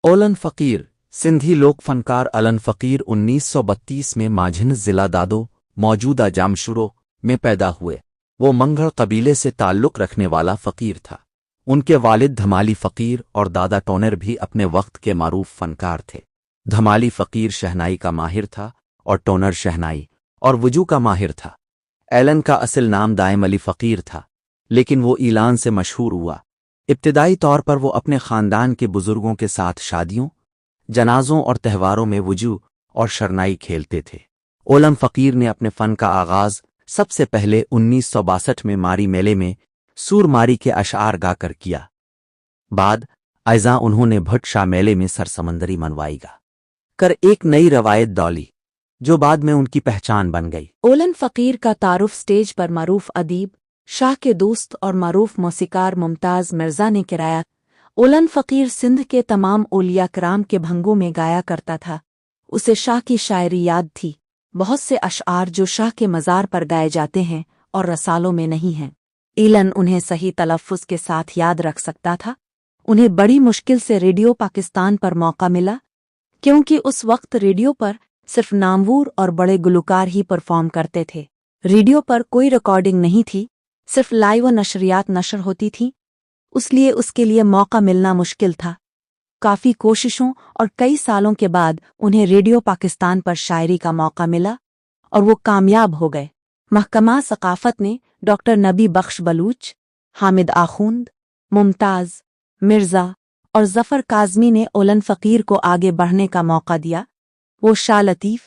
ओलन फ़कीर सिंधी लोक फनकार अलन फ़कीर 1932 में माझिन ज़िला दादो मौजूदा जामशुरो में पैदा हुए। वो मंगढ़ कबीले से ताल्लुक़ रखने वाला फ़कीर था। उनके वालिद धमाली फ़कीर और दादा टोनर भी अपने वक्त के मारूफ फनकार थे। धमाली फ़कीर शहनाई का माहिर था और टोनर शहनाई और वजू का माहिर था। एलन का असल नाम दाइम अली फ़कीर था, लेकिन वो ईलान से मशहूर हुआ। इब्तिदाई तौर पर वो अपने ख़ानदान के बुज़ुर्गों के साथ शादियों, जनाज़ों और त्योहारों में वजू और शरनाई खेलते थे। ओलन फ़कीर ने अपने फ़न का आगाज़ सबसे पहले 1962 में मारी मेले में सूर मारी के अशआर गाकर किया। बाद अज़ा उन्होंने भट्ट शाह मेले में सरसमंदरी मनवाई गा कर एक नई रवायत दौली, जो बाद में उनकी पहचान बन गई। ओलन फ़कीर का तारुफ स्टेज पर मारूफ अदीब, शाह के दोस्त और मारूफ मौसीकार मुमताज़ मिर्ज़ा ने कराया। ओलन फ़कीर सिंध के तमाम औलिया कराम के भंगों में गाया करता था। उसे शाह की शायरी याद थी। बहुत से अशआर जो शाह के मज़ार पर गाए जाते हैं और रसालों में नहीं हैं, एलन उन्हें सही तलफ़्फ़ुज़ के साथ याद रख सकता था। उन्हें बड़ी मुश्किल से रेडियो पाकिस्तान पर मौका मिला, क्योंकि उस वक्त रेडियो पर सिर्फ नामवर और बड़े गुलकार ही परफॉर्म करते थे। रेडियो पर कोई रिकॉर्डिंग नहीं थी, सिर्फ लाइव नशरियात नशर होती थीं, इसलिए उसके लिए मौका मिलना मुश्किल था। काफ़ी कोशिशों और कई सालों के बाद उन्हें रेडियो पाकिस्तान पर शायरी का मौका मिला और वो कामयाब हो गए। महकमा सकाफ़त ने डॉक्टर नबी बख्श बलूच, हामिद आखूंद, मुमताज़, मिर्ज़ा और ज़फ़र काज़मी ने ओलन फ़कीर को आगे बढ़ने का मौका दिया। वो शाह लतीफ़,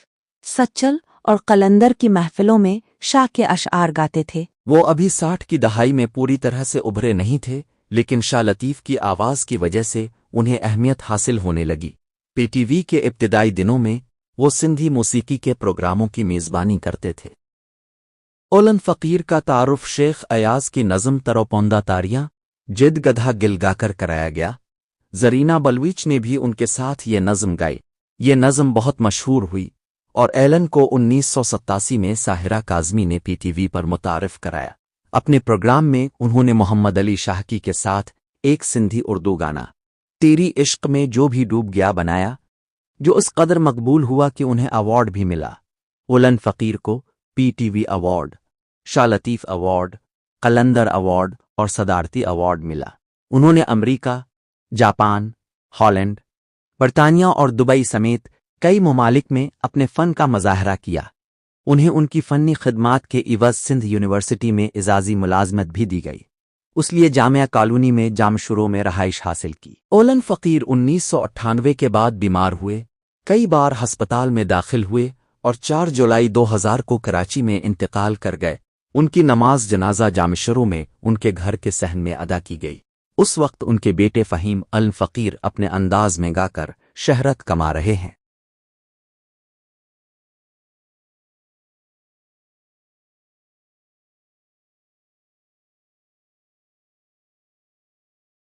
सच्चल और कलंदर की महफ़िलों में शाह के अशआर गाते थे। वो अभी 60 की दहाई में पूरी तरह से उभरे नहीं थे, लेकिन शाह लतीफ़ की आवाज़ की वजह से उन्हें अहमियत हासिल होने लगी। पीटीवी के इब्तिदाई दिनों में वो सिंधी मौसीकी के प्रोग्रामों की मेज़बानी करते थे। ओलन फ़कीर का तारुफ शेख अयाज़ की नज़म तरोपोंदा तारियां जिद गधा गिल गाकर कराया गया। ज़रीना बलूच ने भी उनके साथ ये नज़म गाई। ये नज़म बहुत मशहूर हुई और एलन को 1987 में साहिरा काज़मी ने पीटीवी पर मुतारिफ कराया। अपने प्रोग्राम में उन्होंने मोहम्मद अली शाहकी के साथ एक सिंधी उर्दू गाना तेरी इश्क में जो भी डूब गया बनाया, जो उस कदर मकबूल हुआ कि उन्हें अवार्ड भी मिला। ओलन फ़कीर को PTV award, Shah Latif award, कलंदर अवार्ड और सदारती अवार्ड मिला। उन्होंने अमरीका, जापान, हॉलैंड, बरतानिया और दुबई समेत कई ममालिक में अपने फ़न का मज़ाहरा किया। उन्हें उनकी फ़नी खिदमात के इवज़ सिंध यूनिवर्सिटी में इजाज़ी मुलाज़मत भी दी गई, उसलिए जामिया कॉलोनी में जामशुरो में रहाइश हासिल की। ओलन फ़कीर 1998 के बाद बीमार हुए, कई बार हस्पताल में दाखिल हुए और 4 जुलाई 2000 को कराची में इंतकाल कर गए। उनकी नमाज जनाजा जामशुरो में उनके घर के सहन में अदा की गई। उस वक्त उनके बेटे फ़हीम अल फ़कीर अपने अंदाज में गाकर शहरत कमा रहे हैं।